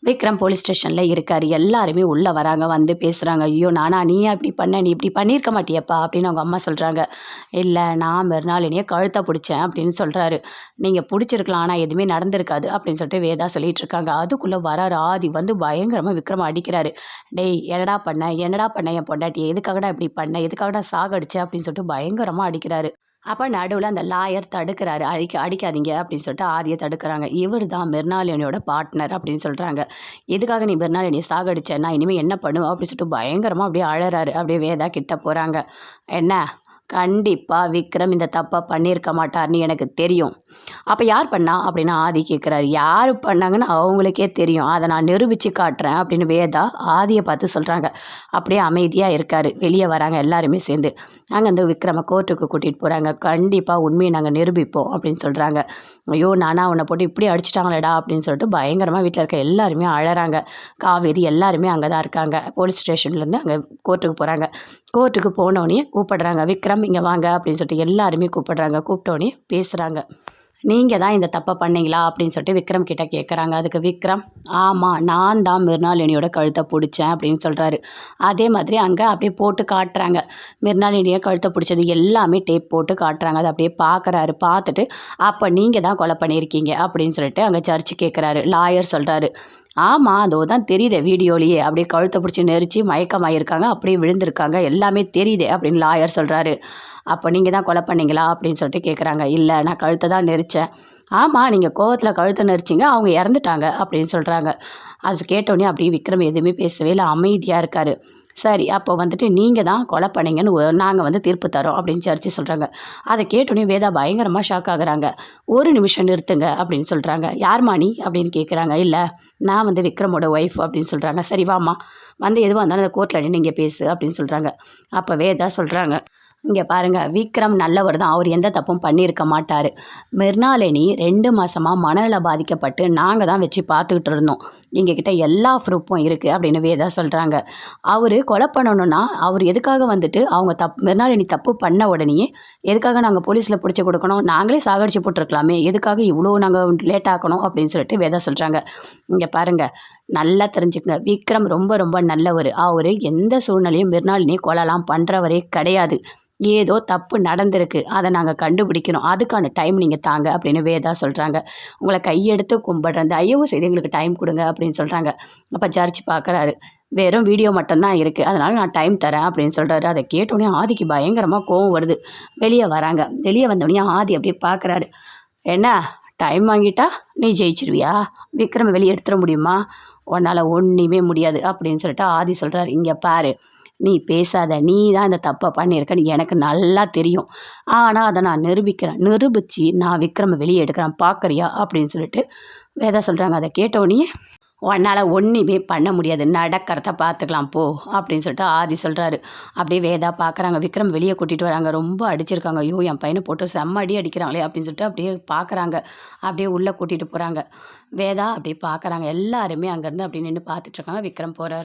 Vikram police ஸ்டேஷனில் இருக்கார். எல்லாருமே உள்ளே வராங்க, வந்து பேசுகிறாங்க. ஐயோ நானா, நீ இப்படி பண்ண, நீ இப்படி பண்ணியிருக்க மாட்டியப்பா அப்படின்னு அவங்க அம்மா சொல்கிறாங்க. இல்லை, நான் மறுநாளினியே கழுத்தை பிடிச்சேன் அப்படின்னு சொல்கிறாரு. நீங்கள் பிடிச்சிருக்கலாம், ஆனால் எதுவுமே நடந்திருக்காது அப்படின்னு சொல்லிட்டு வேதா சொல்லிட்டு இருக்காங்க. அதுக்குள்ளே வராரு ஆதி, வந்து பயங்கரமாக விக்ரம அடிக்கிறாரு. டேய், என்னடா பண்ண என் பொண்டாட்டியை, எதுக்காகடா இப்படி பண்ண, எதுக்காகடா சாகடிச்ச அப்படின்னு சொல்லிட்டு பயங்கரமாக அடிக்கிறாரு. அப்போ நடுவில் அந்த லாயர் தடுக்கிறாரு. அடிக்காதீங்க அப்படின்னு சொல்லிட்டு ஆதியை தடுக்கிறாங்க. இவர் தான் மிர்னாலினியோட பார்ட்னர் அப்படின்னு சொல்கிறாங்க. எதுக்காக நீ மிர்னாலினியை சாகடிச்ச, நான் இனிமேல் என்ன பண்ணுவேன் அப்படின்னு சொல்லிட்டு பயங்கரமாக அப்படியே அழறாரு. அப்படியே வேதா கிட்ட போகிறாங்க. என்ன, கண்டிப்பாக விக்ரம் இந்த தப்பை பண்ணியிருக்க மாட்டார்னு எனக்கு தெரியும். அப்போ யார் பண்ணா அப்படின்னு ஆதி கேட்குறாரு. யார் பண்ணாங்கன்னு அவங்களுக்கே தெரியும், அதை நான் நிரூபித்து காட்டுறேன் அப்படின்னு வேதா ஆதியை பார்த்து சொல்கிறாங்க. அப்படியே அமைதியாக இருக்கார். வெளியே வராங்க எல்லாருமே சேர்ந்து. நாங்கள் அந்த விக்ரமை கோர்ட்டுக்கு கூட்டிகிட்டு போகிறாங்க. கண்டிப்பாக உண்மையை நாங்கள் நிரூபிப்போம் அப்படின்னு சொல்கிறாங்க. ஐயோ நானா, உன்னை போட்டு இப்படி அடிச்சிட்டாங்களேடா அப்படின்னு சொல்லிட்டு பயங்கரமாக வீட்டில் இருக்க எல்லாருமே அழறாங்க. காவேரி எல்லாருமே அங்கே தான் இருக்காங்க. போலீஸ் ஸ்டேஷன்லேருந்து அங்கே கோர்ட்டுக்கு போகிறாங்க. கோர்ட்டுக்கு போனோடனே கூப்பிடுறாங்க. விக்ரம் இங்கே வாங்க அப்படின்னு சொல்லிட்டு எல்லாருமே கூப்பிடுறாங்க. கூப்பிட்டோடனே பேசுகிறாங்க. நீங்கள் தான் இந்த தப்பை பண்ணீங்களா அப்படின்னு சொல்லிட்டு விக்ரம் கிட்ட கேட்குறாங்க. அதுக்கு விக்ரம், ஆமாம், நான் தான் மிர்னாலினியோட கழுத்தை பிடிச்சேன் அப்படின்னு சொல்கிறாரு. அதே மாதிரி அங்கே அப்படியே போட்டு காட்டுறாங்க. மிர்னாலினியை கழுத்தை பிடிச்சது எல்லாமே டேப் போட்டு காட்டுறாங்க. அதை அப்படியே பார்க்குறாரு. பார்த்துட்டு, அப்போ நீங்கள் தான் கொலை பண்ணியிருக்கீங்க அப்படின்னு சொல்லிட்டு அங்கே ஜட்ஜு கேட்குறாரு. லாயர் சொல்கிறாரு, ஆமாம், அதோ தான் தெரியுதே வீடியோலேயே, அப்படியே கழுத்தை பிடிச்சி நெரிச்சு மயக்கமாயிருக்காங்க, அப்படியே விழுந்திருக்காங்க, எல்லாமே தெரியுதே அப்படின்னு லாயர் சொல்கிறாரு. அப்போ நீங்கள் தான் கொலை பண்ணீங்களா அப்படின்னு சொல்லிட்டு கேட்குறாங்க. இல்லை, நான் கழுத்தை தான் நெரிச்சேன். ஆமாம், நீங்கள் கோவத்தில் கழுத்தை நெரிச்சிங்க, அவங்க இறந்துட்டாங்க அப்படின்னு சொல்கிறாங்க. அது கேட்டோடனே அப்படியே விக்ரம் எதுவுமே பேசவே இல்லை, அமைதியாக இருக்கார். சரி, அப்போ வந்துட்டு நீங்கள் தான் கொலை பண்ணீங்கன்னு நாங்கள் வந்து தீர்ப்பு தரோம் அப்படின்னு ஜட்ஜி சொல்கிறாங்க. அதை கேட்டோடனே வேதா பயங்கரமாக ஷாக் ஆகுறாங்க. ஒரு நிமிஷம் நிறுத்துங்க அப்படின்னு சொல்கிறாங்க. யார்மா நீ அப்படின்னு கேட்குறாங்க. இல்லை, நான் வந்து விக்ரமோட ஒய்ஃப் அப்படின்னு சொல்கிறாங்க. சரி வாம்மா, வந்து எதுவாக இருந்தாலும் அந்த கோர்ட்டில் நீங்கள் பேசு அப்படின்னு சொல்கிறாங்க. அப்போ வேதா சொல்கிறாங்க, இங்கே பாருங்கள், விக்ரம் நல்லவர் தான், அவர் எந்த தப்பும் பண்ணியிருக்க மாட்டார். மிர்னாலினி 2 மாதமாக மனநல பாதிக்கப்பட்டு நாங்கள் தான் வச்சு பார்த்துக்கிட்டு இருந்தோம். எங்ககிட்ட எல்லா ப்ரூஃபும் இருக்குது அப்படின்னு வேதா சொல்கிறாங்க. அவர் கொலை பண்ணணுன்னா அவர் எதுக்காக வந்துட்டு அவங்க மிர்னாலினி தப்பு பண்ண உடனேயே எதுக்காக நாங்கள் போலீஸில் பிடிச்சி கொடுக்கணும், நாங்களே சாகடிச்சு போட்டிருக்கலாமே, எதுக்காக இவ்வளோ நாங்கள் லேட் ஆக்கணும் அப்படின்னு சொல்லிட்டு வேதா சொல்கிறாங்க. இங்கே பாருங்கள், நல்லா தெரிஞ்சுக்கங்க, விக்ரம் ரொம்ப ரொம்ப நல்லவர். அவர் எந்த சூழ்நிலையும் மிர்னாலினி கொலைலாம் பண்ணுறவரே கிடையாது. ஏதோ தப்பு நடந்திருக்கு, அதை நாங்கள் கண்டுபிடிக்கணும், அதுக்கான டைம் நீங்கள் தாங்க அப்படின்னு வேதா சொல்கிறாங்க. உங்களை கையெடுத்து கும்பிடுறேன், தயவு செய்து எங்களுக்கு டைம் கொடுங்க அப்படின்னு சொல்கிறாங்க. அப்போ ஜட்ஜ் பார்க்குறாரு. வெறும் வீடியோ மட்டும்தான் இருக்குது, அதனால் நான் டைம் தரேன் அப்படின்னு சொல்கிறாரு. அதை கேட்டோடனே ஆதிக்கு பயங்கரமாக கோவம் வருது. வெளியே வராங்க. வெளியே வந்தோடனே ஆதி அப்படியே பார்க்குறாரு. என்ன, டைம் வாங்கிட்டா நீ ஜெயிச்சிருவியா, விக்ரம் வெளியே எடுத்துட முடியுமா, உன்னால் ஒன்றுமே முடியாது அப்படின்னு சொல்லிட்டு ஆதி சொல்கிறார். இங்கே பாரு, நீ பேசாத, நீ தான் இந்த தப்பை பண்ணியிருக்கன்னு எனக்கு நல்லா தெரியும், ஆனால் அதை நான் நிரூபித்து நான் விக்ரமை வெளியே எடுக்கிறேன், பார்க்குறியா அப்படின்னு சொல்லிட்டு வேதா சொல்கிறாங்க. அதை கேட்டோடனே, உன்னால் ஒன்றுமே பண்ண முடியாது, நடக்கிறத பார்த்துக்கலாம் போ அப்படின்னு சொல்லிட்டு ஆதி சொல்கிறாரு. அப்படியே வேதா பார்க்குறாங்க. விக்ரம் வெளியே கூட்டிகிட்டு வராங்க. ரொம்ப அடிச்சிருக்காங்க. ஐயோ என் பையனை போட்டு செம்ம அடி அடிக்கிறாங்களே அப்படின்னு சொல்லிட்டு அப்படியே பார்க்குறாங்க. அப்படியே உள்ளே கூட்டிகிட்டு போகிறாங்க. வேதா அப்படியே பார்க்குறாங்க. எல்லாருமே அங்கேருந்து அப்படி நின்று பார்த்துட்ருக்காங்க. விக்ரம் போகிறார்.